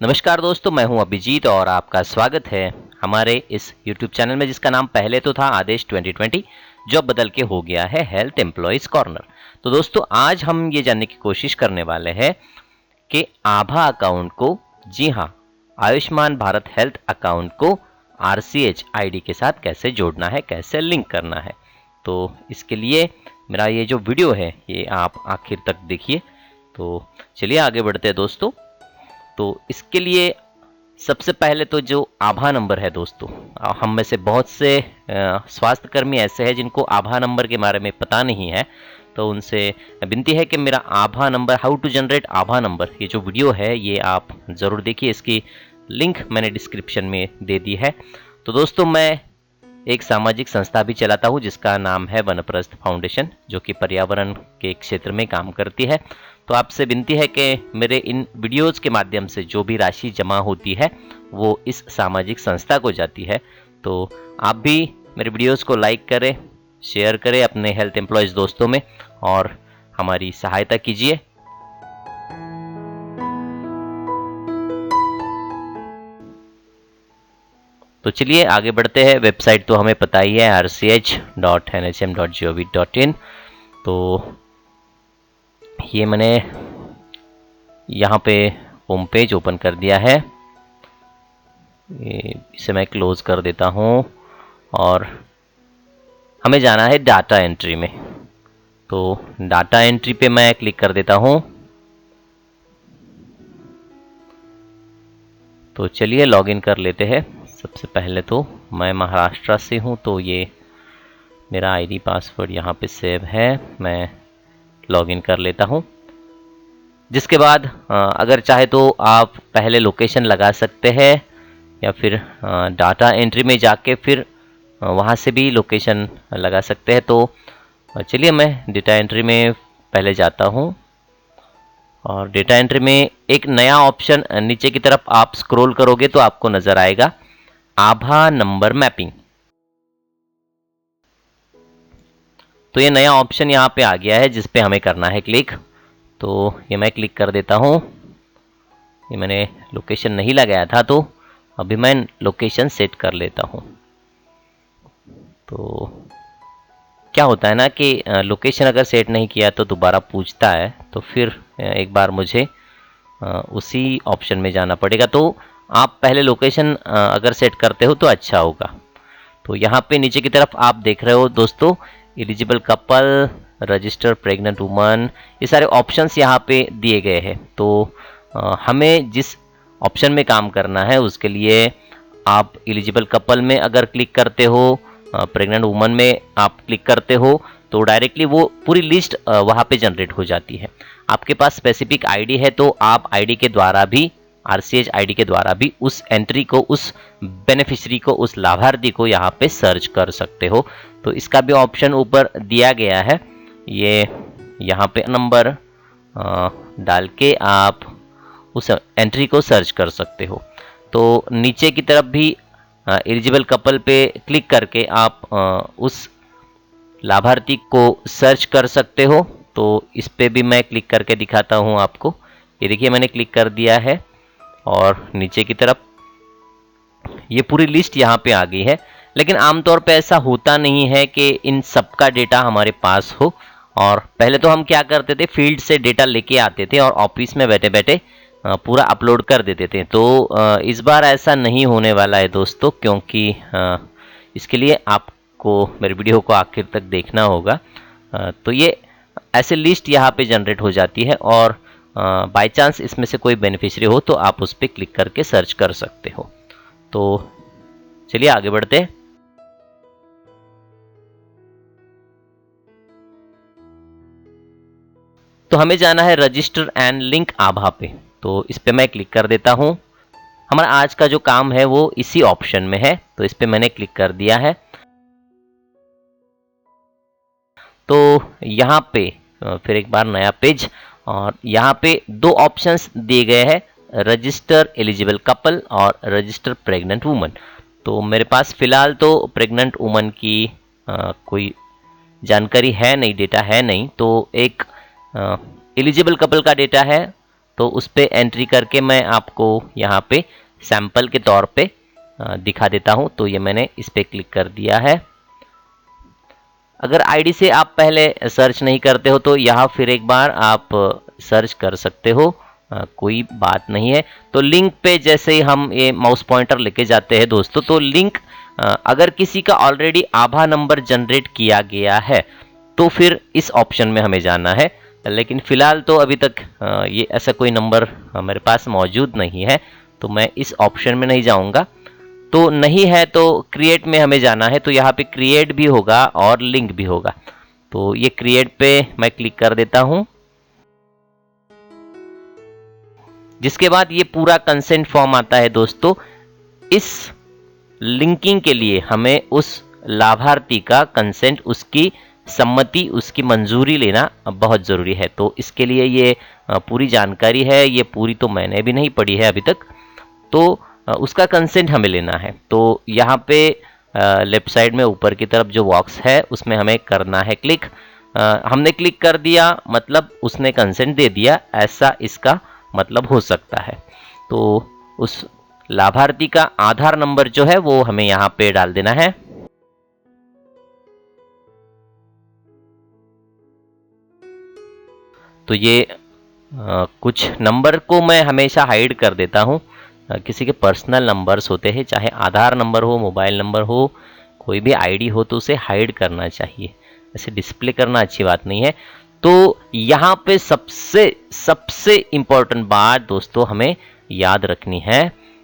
नमस्कार दोस्तों, मैं हूं अभिजीत और आपका स्वागत है हमारे इस YouTube चैनल में, जिसका नाम पहले तो था आदेश 2020, जो अब बदल के हो गया है हेल्थ एम्प्लॉयज कॉर्नर। तो दोस्तों, आज हम ये जानने की कोशिश करने वाले हैं कि आभा अकाउंट को, जी हाँ, आयुष्मान भारत हेल्थ अकाउंट को RCH ID के साथ कैसे जोड़ना है, कैसे लिंक करना है। तो इसके लिए मेरा ये जो वीडियो है ये आप आखिर तक देखिए। तो चलिए आगे बढ़ते हैं दोस्तों। तो इसके लिए सबसे पहले तो जो आभा नंबर है दोस्तों, हम में से बहुत से स्वास्थ्य कर्मी ऐसे हैं जिनको आभा नंबर के बारे में पता नहीं है। तो उनसे विनती है कि मेरा आभा number, how to generate Abha number, ये जो वीडियो है ये आप ज़रूर देखिए। इसकी लिंक मैंने डिस्क्रिप्शन में दे दी है। तो दोस्तों, मैं एक सामाजिक संस्था भी चलाता हूँ जिसका नाम है वनप्रस्थ फाउंडेशन, जो कि पर्यावरण के क्षेत्र में काम करती है। तो आपसे विनती है कि मेरे इन वीडियोज़ के माध्यम से जो भी राशि जमा होती है वो इस सामाजिक संस्था को जाती है। तो आप भी मेरे वीडियोज़ को लाइक करें, शेयर करें अपने हेल्थ एम्प्लॉयज़ दोस्तों में और हमारी सहायता कीजिए। तो चलिए आगे बढ़ते हैं। वेबसाइट तो हमें पता ही है, rch.nhm.gov.in। तो ये मैंने यहाँ पे होम पेज ओपन कर दिया है। इसे मैं क्लोज कर देता हूँ और हमें जाना है डाटा एंट्री में। तो डाटा एंट्री पे मैं क्लिक कर देता हूँ। तो चलिए लॉगिन कर लेते हैं। सबसे पहले तो मैं महाराष्ट्र से हूँ, तो ये मेरा आईडी पासवर्ड यहाँ पे सेव है। मैं लॉगिन कर लेता हूँ। जिसके बाद अगर चाहे तो आप पहले लोकेशन लगा सकते हैं या फिर डाटा एंट्री में जाके फिर वहाँ से भी लोकेशन लगा सकते हैं। तो चलिए मैं डेटा एंट्री में पहले जाता हूँ और डेटा एंट्री में एक नया ऑप्शन नीचे की तरफ आप स्क्रॉल करोगे तो आपको नजर आएगा आभा नंबर मैपिंग। तो ये नया ऑप्शन यहाँ पे आ गया है जिस पे हमें करना है क्लिक। तो ये मैं क्लिक कर देता हूँ। ये मैंने लोकेशन नहीं लगाया था, तो अभी मैं लोकेशन सेट कर लेता हूँ। तो क्या होता है ना कि लोकेशन अगर सेट नहीं किया तो दोबारा पूछता है, तो फिर एक बार मुझे उसी ऑप्शन में जाना पड़ेगा। तो आप पहले लोकेशन अगर सेट करते हो तो अच्छा होगा। तो यहाँ पे नीचे की तरफ आप देख रहे हो दोस्तों, eligible couple, register pregnant woman, ये सारे ऑप्शंस यहाँ पे दिए गए हैं। तो हमें जिस ऑप्शन में काम करना है उसके लिए आप एलिजिबल कपल में अगर क्लिक करते हो, प्रेग्नेंट वुमन में आप क्लिक करते हो, तो डायरेक्टली वो पूरी लिस्ट वहाँ पे जनरेट हो जाती है। आपके पास स्पेसिफिक आईडी है तो आप आईडी के द्वारा भी, RCH ID के द्वारा भी उस एंट्री को, उस बेनिफिशियरी को, उस लाभार्थी को यहाँ पे सर्च कर सकते हो। तो इसका भी ऑप्शन ऊपर दिया गया है। ये यहाँ पे नंबर डाल के आप उस एंट्री को सर्च कर सकते हो। तो नीचे की तरफ भी एलिजिबल कपल पे क्लिक करके आप उस लाभार्थी को सर्च कर सकते हो। तो इस पे भी मैं क्लिक करके दिखाता हूँ आपको। ये देखिए मैंने क्लिक कर दिया है और नीचे की तरफ ये पूरी लिस्ट यहाँ पे आ गई है। लेकिन आमतौर पे ऐसा होता नहीं है कि इन सब का डेटा हमारे पास हो। और पहले तो हम क्या करते थे, फील्ड से डेटा लेके आते थे और ऑफिस में बैठे बैठे पूरा अपलोड कर देते थे। तो इस बार ऐसा नहीं होने वाला है दोस्तों, क्योंकि इसके लिए आपको मेरे वीडियो को आखिर तक देखना होगा। तो ये ऐसे लिस्ट यहाँ पे जनरेट हो जाती है और बाय चांस इसमें से कोई बेनिफिशियरी हो तो आप उस पर क्लिक करके सर्च कर सकते हो। तो चलिए आगे बढ़ते हैं। तो हमें जाना है रजिस्टर एंड लिंक आभा पे। तो इस पे मैं क्लिक कर देता हूँ। हमारा आज का जो काम है वो इसी ऑप्शन में है, तो इस पे मैंने क्लिक कर दिया है। तो यहाँ पे फिर एक बार नया पेज, और यहाँ पे दो ऑप्शंस दिए गए हैं, रजिस्टर एलिजिबल कपल और रजिस्टर प्रेग्नेंट वुमन। तो मेरे पास फ़िलहाल तो प्रेग्नेंट वुमन की कोई जानकारी है नहीं, डेटा है नहीं। तो एक एलिजिबल कपल का डेटा है, तो उस पर एंट्री करके मैं आपको यहाँ पे सैंपल के तौर पे दिखा देता हूँ। तो ये मैंने इस पर क्लिक कर दिया है। अगर आईडी से आप पहले सर्च नहीं करते हो तो यहाँ फिर एक बार आप सर्च कर सकते हो, कोई बात नहीं है। तो लिंक पे जैसे ही हम ये माउस पॉइंटर लेके जाते हैं दोस्तों, तो लिंक अगर किसी का ऑलरेडी आभा नंबर जनरेट किया गया है तो फिर इस ऑप्शन में हमें जाना है। लेकिन फिलहाल तो अभी तक ये ऐसा कोई नंबर मेरे पास मौजूद नहीं है, तो मैं इस ऑप्शन में नहीं जाऊंगा। तो नहीं है तो क्रिएट में हमें जाना है। तो यहाँ पे क्रिएट भी होगा और लिंक भी होगा। तो ये क्रिएट पे मैं क्लिक कर देता हूं, जिसके बाद ये पूरा कंसेंट फॉर्म आता है दोस्तों। इस लिंकिंग के लिए हमें उस लाभार्थी का कंसेंट, उसकी सम्मति, उसकी मंजूरी लेना बहुत ज़रूरी है। तो इसके लिए ये पूरी जानकारी है, ये पूरी तो मैंने भी नहीं पढ़ी है अभी तक, तो उसका कंसेंट हमें लेना है। तो यहाँ पे लेफ्ट साइड में ऊपर की तरफ जो बॉक्स है उसमें हमें करना है क्लिक। हमने क्लिक कर दिया मतलब उसने कंसेंट दे दिया, ऐसा इसका मतलब हो सकता है। तो उस लाभार्थी का आधार नंबर जो है वो हमें यहाँ पे डाल देना है। तो ये कुछ नंबर को मैं हमेशा हाइड कर देता हूँ। किसी के पर्सनल नंबर्स होते हैं, चाहे आधार नंबर हो, मोबाइल नंबर हो, कोई भी आईडी हो, तो उसे हाइड करना चाहिए, ऐसे डिस्प्ले करना अच्छी बात नहीं है। तो यहाँ पे सबसे इम्पोर्टेंट बात दोस्तों हमें याद रखनी है,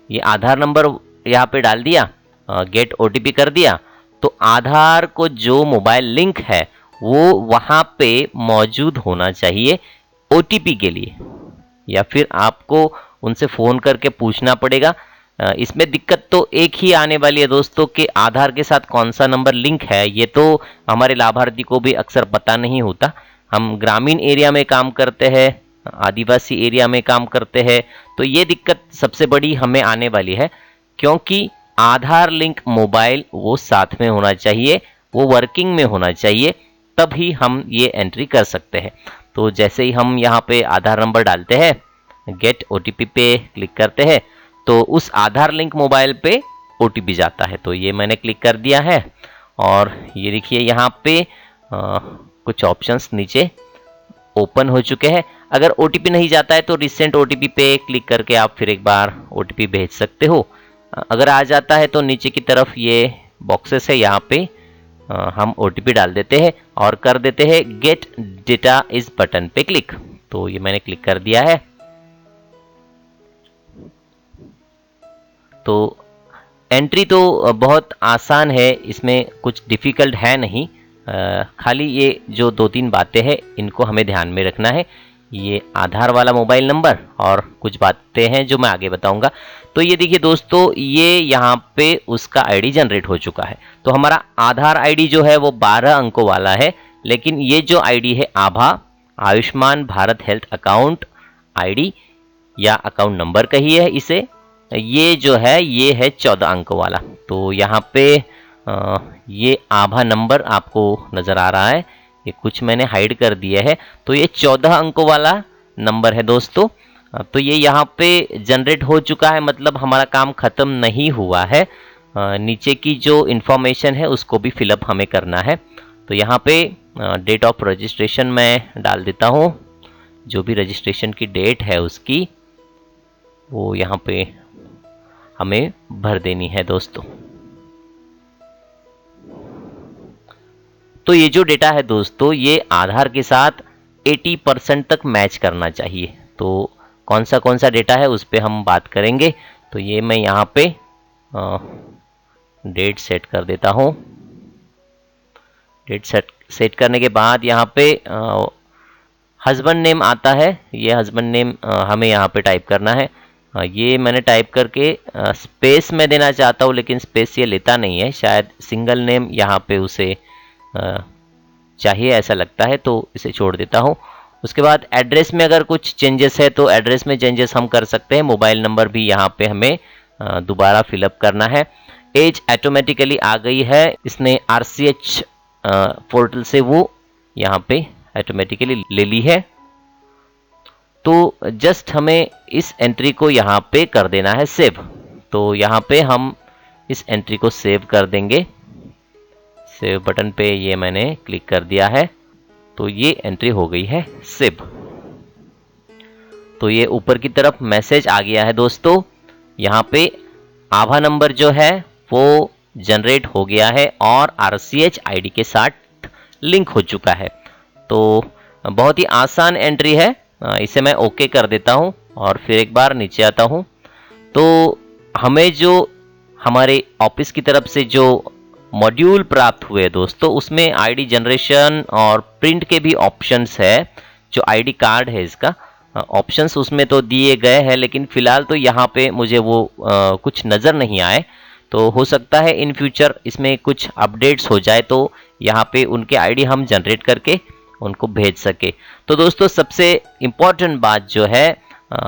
ये आधार नंबर यहाँ पे डाल दिया, गेट ओटीपी कर दिया, तो आधार को जो मोबाइल लिंक है वो वहाँ पे मौजूद होना चाहिए ओटीपी के लिए, या फिर आपको उनसे फ़ोन करके पूछना पड़ेगा। इसमें दिक्कत तो एक ही आने वाली है दोस्तों कि आधार के साथ कौन सा नंबर लिंक है, ये तो हमारे लाभार्थी को भी अक्सर पता नहीं होता। हम ग्रामीण एरिया में काम करते हैं, आदिवासी एरिया में काम करते हैं, तो ये दिक्कत सबसे बड़ी हमें आने वाली है, क्योंकि आधार लिंक मोबाइल वो साथ में होना चाहिए, वो वर्किंग में होना चाहिए, तभी हम ये एंट्री कर सकते हैं। तो जैसे ही हम यहाँ पे आधार नंबर डालते हैं, गेट ओटीपी पे क्लिक करते हैं, तो उस आधार लिंक मोबाइल पे ओटीपी जाता है। तो ये मैंने क्लिक कर दिया है और ये देखिए यहाँ पे कुछ ऑप्शंस नीचे ओपन हो चुके हैं। अगर ओटीपी नहीं जाता है तो रिसेंट ओटीपी पे क्लिक करके आप फिर एक बार ओटीपी भेज सकते हो। अगर आ जाता है तो नीचे की तरफ ये बॉक्सेस है, यहाँ पे हम ओटीपी डाल देते हैं और कर देते हैं गेट डेटा इस बटन पे क्लिक। तो ये मैंने क्लिक कर दिया है। तो एंट्री तो बहुत आसान है, इसमें कुछ डिफ़िकल्ट है नहीं, खाली ये जो 2-3 बातें हैं इनको हमें ध्यान में रखना है। ये आधार वाला मोबाइल नंबर और कुछ बातें हैं जो मैं आगे बताऊंगा। तो ये देखिए दोस्तों, ये यहाँ पे उसका आईडी जनरेट हो चुका है। तो हमारा आधार आईडी जो है वो 12 अंकों वाला है, लेकिन ये जो आईडी है आभा Ayushman Bharat health account ID या अकाउंट नंबर कहिए इसे, ये जो है ये है 14 अंक वाला। तो यहाँ पे ये आभा नंबर आपको नज़र आ रहा है, ये कुछ मैंने हाइड कर दिया है। तो ये 14 अंकों वाला नंबर है दोस्तों। तो ये यहाँ पे जनरेट हो चुका है, मतलब हमारा काम ख़त्म नहीं हुआ है। नीचे की जो इन्फॉर्मेशन है उसको भी फिलअप हमें करना है। तो यहाँ पे डेट ऑफ रजिस्ट्रेशन मैं डाल देता हूँ, जो भी रजिस्ट्रेशन की डेट है उसकी वो यहाँ पे हमें भर देनी है दोस्तों। तो ये जो डेटा है दोस्तों ये आधार के साथ 80% तक मैच करना चाहिए। तो कौन सा डेटा है उस पर हम बात करेंगे। तो ये मैं यहाँ पे डेट सेट कर देता हूँ। डेट सेट करने के बाद यहाँ पे हस्बैंड नेम आता है, ये हस्बैंड नेम हमें यहाँ पे टाइप करना है। ये मैंने टाइप करके स्पेस में देना चाहता हूँ, लेकिन स्पेस ये लेता नहीं है, शायद सिंगल नेम यहाँ पे उसे चाहिए ऐसा लगता है, तो इसे छोड़ देता हूँ। उसके बाद एड्रेस में अगर कुछ चेंजेस है तो एड्रेस में चेंजेस हम कर सकते हैं। मोबाइल नंबर भी यहाँ पे हमें दोबारा फिलअप करना है। एज ऑटोमेटिकली आ गई है, इसने RCH पोर्टल से वो यहाँ पे ऑटोमेटिकली ले ली है। तो जस्ट हमें इस एंट्री को यहाँ पे कर देना है सेव। तो यहाँ पे हम इस एंट्री को सेव कर देंगे। सेव बटन पे ये मैंने क्लिक कर दिया है, तो ये एंट्री हो गई है सेव। तो ये ऊपर की तरफ मैसेज आ गया है दोस्तों। यहाँ पे आभा नंबर जो है वो जनरेट हो गया है और RCH ID के साथ लिंक हो चुका है। तो बहुत ही आसान एंट्री है। इसे मैं ओके कर देता हूँ और फिर एक बार नीचे आता हूँ। तो हमें जो हमारे ऑफिस की तरफ से जो मॉड्यूल प्राप्त हुए दोस्तों, उसमें ID जनरेशन और प्रिंट के भी ऑप्शंस है। जो ID कार्ड है इसका ऑप्शंस उसमें तो दिए गए हैं, लेकिन फिलहाल तो यहाँ पे मुझे वो कुछ नज़र नहीं आए। तो हो सकता है इन फ्यूचर इसमें कुछ अपडेट्स हो जाए तो यहाँ पे उनके ID हम जनरेट करके उनको भेज सके। तो दोस्तों सबसे इम्पॉर्टेंट बात जो है,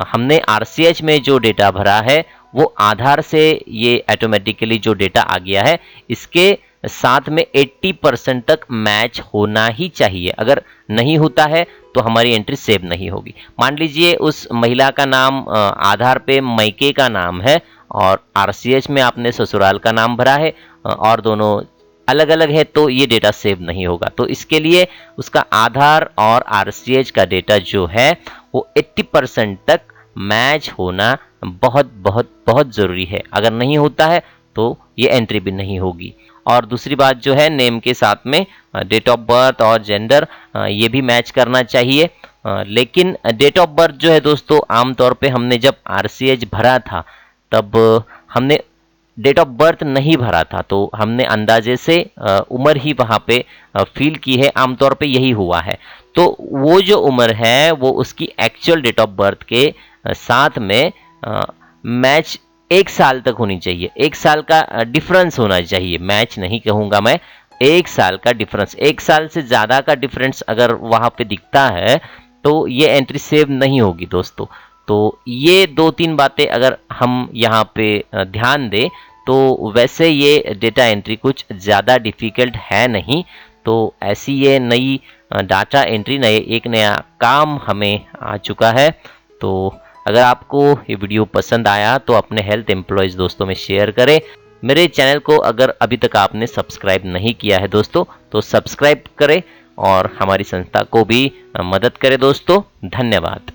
हमने RCH में जो डेटा भरा है वो आधार से ये ऑटोमेटिकली जो डेटा आ गया है इसके साथ में 80% तक मैच होना ही चाहिए। अगर नहीं होता है तो हमारी एंट्री सेव नहीं होगी। मान लीजिए उस महिला का नाम आधार पे मैके का नाम है और RCH में आपने ससुराल का नाम भरा है और दोनों अलग अलग है, तो ये डेटा सेव नहीं होगा। तो इसके लिए उसका आधार और RCH का डेटा जो है वो 80% तक मैच होना बहुत बहुत बहुत ज़रूरी है। अगर नहीं होता है तो ये एंट्री भी नहीं होगी। और दूसरी बात जो है, नेम के साथ में डेट ऑफ बर्थ और जेंडर ये भी मैच करना चाहिए। लेकिन डेट ऑफ बर्थ जो है दोस्तों, आमतौर पे हमने जब RCH भरा था तब हमने डेट ऑफ बर्थ नहीं भरा था, तो हमने अंदाजे से उम्र ही वहाँ पे फील की है। आमतौर पे यही हुआ है। तो वो जो उम्र है वो उसकी एक्चुअल डेट ऑफ बर्थ के साथ में मैच 1 साल तक होनी चाहिए। 1 साल का डिफरेंस होना चाहिए, मैच नहीं कहूँगा मैं, 1 साल का डिफरेंस। 1 साल से ज़्यादा का डिफरेंस अगर वहाँ पे दिखता है तो ये एंट्री सेव नहीं होगी दोस्तों। तो ये 2-3 बातें अगर हम यहाँ पे ध्यान दें तो वैसे ये डेटा एंट्री कुछ ज़्यादा डिफ़िकल्ट है नहीं। तो ऐसी ये नई डाटा एंट्री एक नया काम हमें आ चुका है। तो अगर आपको ये वीडियो पसंद आया तो अपने हेल्थ एम्प्लॉयज़ दोस्तों में शेयर करें। मेरे चैनल को अगर अभी तक आपने सब्सक्राइब नहीं किया है दोस्तों तो सब्सक्राइब करें और हमारी संस्था को भी मदद करें दोस्तों। धन्यवाद।